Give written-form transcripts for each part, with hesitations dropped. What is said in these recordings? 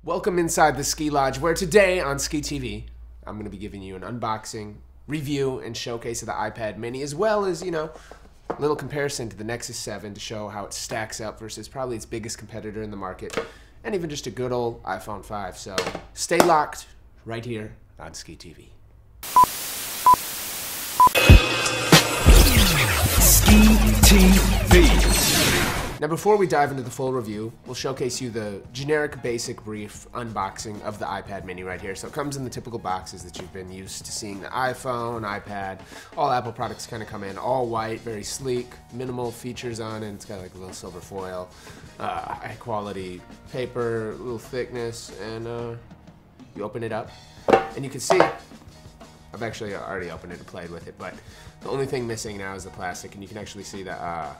Welcome inside the Skee Lodge, where today on Skee TV, I'm going to be giving you an unboxing, review, and showcase of the iPad mini, as well as, a little comparison to the Nexus 7 to show how it stacks up versus probably its biggest competitor in the market, and even just a good old iPhone 5. So stay locked right here on Skee TV. Skee TV. Now, before we dive into the full review, we'll showcase you the generic, basic, brief unboxing of the iPad mini right here. So it comes in the typical boxes that you've been used to seeing the iPhone, iPad, all Apple products kind of come in, all white, very sleek, minimal features on it. It's got like a little silver foil, high quality paper, a little thickness, and you open it up, and you can see, I've actually already opened it and played with it, but the only thing missing now is the plastic, and you can actually see that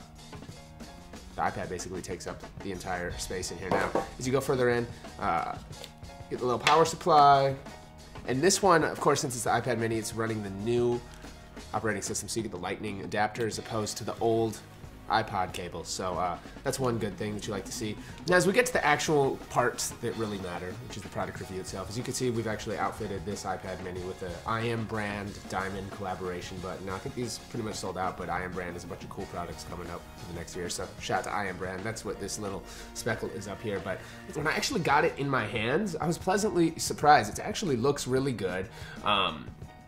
the iPad basically takes up the entire space in here. Now, as you go further in, get the little power supply. And this one, of course, since it's the iPad mini, it's running the new operating system, so you get the lightning adapter as opposed to the old iPod cable. So that's one good thing that you like to see. Now, as we get to the actual parts that really matter, which is the product review itself, as you can see, we've actually outfitted this iPad mini with the IM brand diamond collaboration button. Now, I think these pretty much sold out, but IM brand has a bunch of cool products coming up for the next year. So shout out to IM brand. That's what this little speckle is up here. But when I actually got it in my hands, I was pleasantly surprised. It actually looks really good.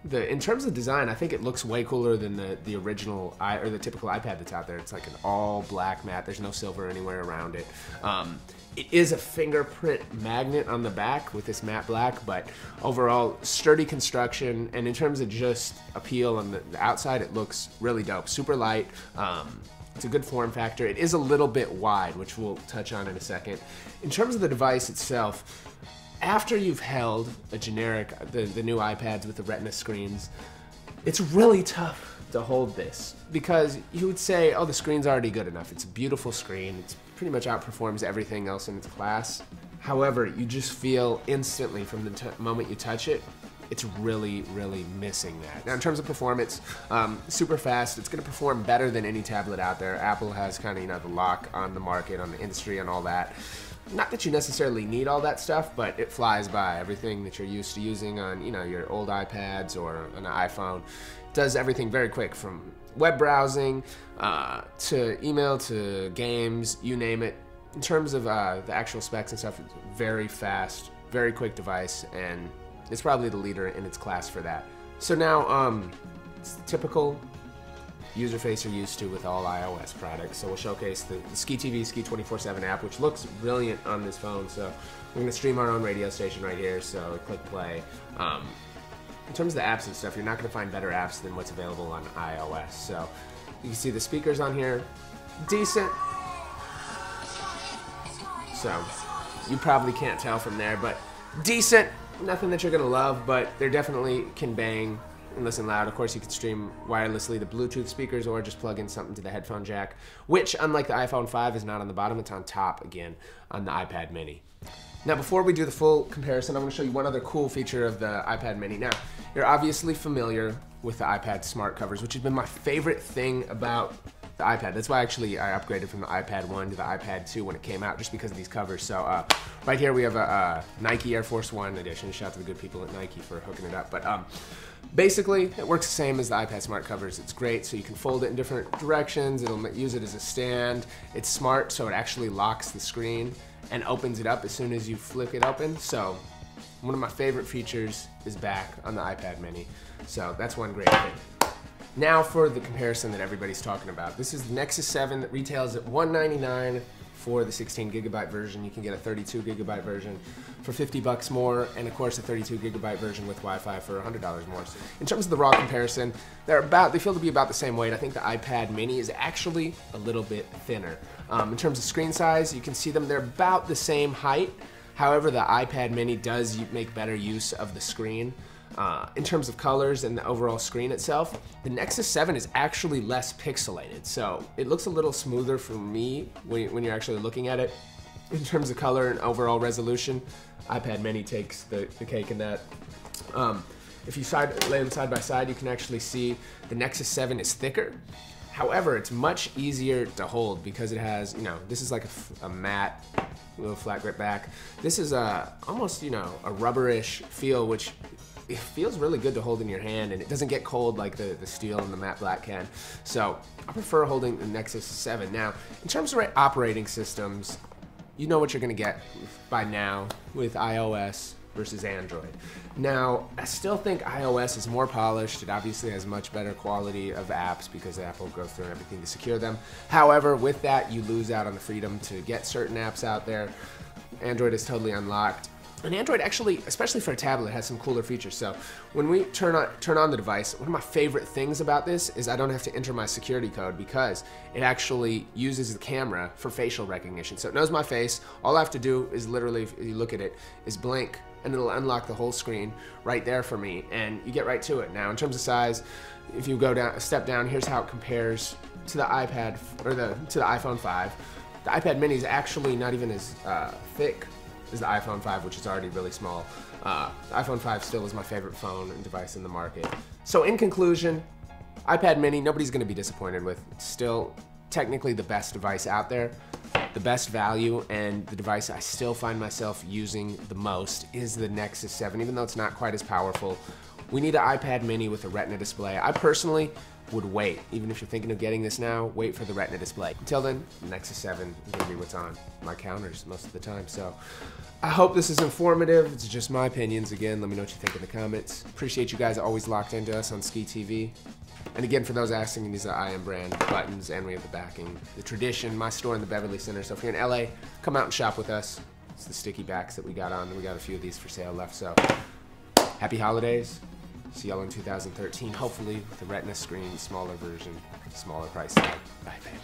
In terms of design, I think it looks way cooler than the original or the typical iPad that's out there. It's like an all black matte. There's no silver anywhere around it. It is a fingerprint magnet on the back with this matte black, but overall sturdy construction. And in terms of just appeal on the outside, it looks really dope. Super light. It's a good form factor. It is a little bit wide, which we'll touch on in a second. In terms of the device itself, after you've held a generic, the new iPads with the retina screens, it's really tough to hold this because you would say, oh, the screen's already good enough. It's a beautiful screen. It pretty much outperforms everything else in its class. However, you just feel instantly from the moment you touch it, it's really, really missing that. Now, in terms of performance, super fast. It's going to perform better than any tablet out there. Apple has kind of, the lock on the market, on the industry, and all that. Not that you necessarily need all that stuff, but it flies by. Everything that you're used to using on, your old iPads or an iPhone does everything very quick, from web browsing to email to games, you name it. In terms of the actual specs and stuff, it's very fast, very quick device, and it's probably the leader in its class for that. So now, it's the typical user face you're used to with all iOS products. So we'll showcase the Skee TV Skee 24/7 app, which looks brilliant on this phone. So we're going to stream our own radio station right here, so click play. In terms of the apps and stuff, you're not going to find better apps than what's available on iOS. So you can see the speakers on here, decent. So you probably can't tell from there, but decent. Nothing that you're going to love, but they definitely can bang and listen loud. Of course, you can stream wirelessly to Bluetooth speakers or just plug in something to the headphone jack, which, unlike the iPhone 5, is not on the bottom. It's on top, again, on the iPad mini. Now, before we do the full comparison, I'm going to show you one other cool feature of the iPad mini. Now, you're obviously familiar with the iPad smart covers, which has been my favorite thing about the iPad. That's why actually I upgraded from the iPad 1 to the iPad 2 when it came out, just because of these covers. So right here we have a Nike Air Force 1 edition. Shout out to the good people at Nike for hooking it up. But basically, it works the same as the iPad smart covers. It's great, so you can fold it in different directions. It'll use it as a stand. It's smart, so it actually locks the screen and opens it up as soon as you flick it open. So one of my favorite features is back on the iPad mini. So that's one great thing. Now for the comparison that everybody's talking about. This is the Nexus 7 that retails at $199 for the 16 gigabyte version. You can get a 32 gigabyte version for $50 more, and of course a 32 gigabyte version with Wi-Fi for $100 more. So in terms of the raw comparison, they feel to be about the same weight. I think the iPad mini is actually a little bit thinner. In terms of screen size, you can see they're about the same height. However, the iPad mini does make better use of the screen. In terms of colors and the overall screen itself, the Nexus 7 is actually less pixelated, so it looks a little smoother for me when you're actually looking at it. In terms of color and overall resolution, iPad mini takes the cake in that. If you lay them side by side, you can actually see the Nexus 7 is thicker. However, it's much easier to hold because it has, you know, this is like a matte, little flat grip back. This is almost, you know, a rubberish feel, which it feels really good to hold in your hand, and it doesn't get cold like the steel and the matte black can. So I prefer holding the Nexus 7. Now, in terms of operating systems, you know what you're gonna get by now with iOS versus Android. Now, I still think iOS is more polished. It obviously has much better quality of apps because Apple goes through everything to secure them. However, with that, you lose out on the freedom to get certain apps out there. Android is totally unlocked. And Android actually, especially for a tablet, has some cooler features. So when we turn on the device, one of my favorite things about this is I don't have to enter my security code because it actually uses the camera for facial recognition. So it knows my face. All I have to do is literally, if you look at it, is blink, and it'll unlock the whole screen right there for me, and you get right to it. Now, in terms of size, if you go down a step down, here's how it compares to the iPad or to the iPhone 5. The iPad mini is actually not even as thick is the iPhone 5, which is already really small. The iPhone 5 still is my favorite phone and device in the market. So in conclusion, iPad mini, nobody's gonna be disappointed with. It's still technically the best device out there, the best value, and the device I still find myself using the most is the Nexus 7, even though it's not quite as powerful. We need an iPad mini with a retina display. I personally would wait, even if you're thinking of getting this now, wait for the retina display. Until then, Nexus 7 is gonna be what's on my counters most of the time. So I hope this is informative. It's just my opinions. Again, let me know what you think in the comments. Appreciate you guys always locked into us on Skee TV. And again, for those asking, these are IM brand buttons, and we have the backing. The Tradition, my store in the Beverly Center. So if you're in LA, come out and shop with us. It's the sticky backs that we got on. We got a few of these for sale left. So happy holidays. See y'all in 2013, hopefully with the Retina screen, smaller version, smaller price tag. Bye, baby.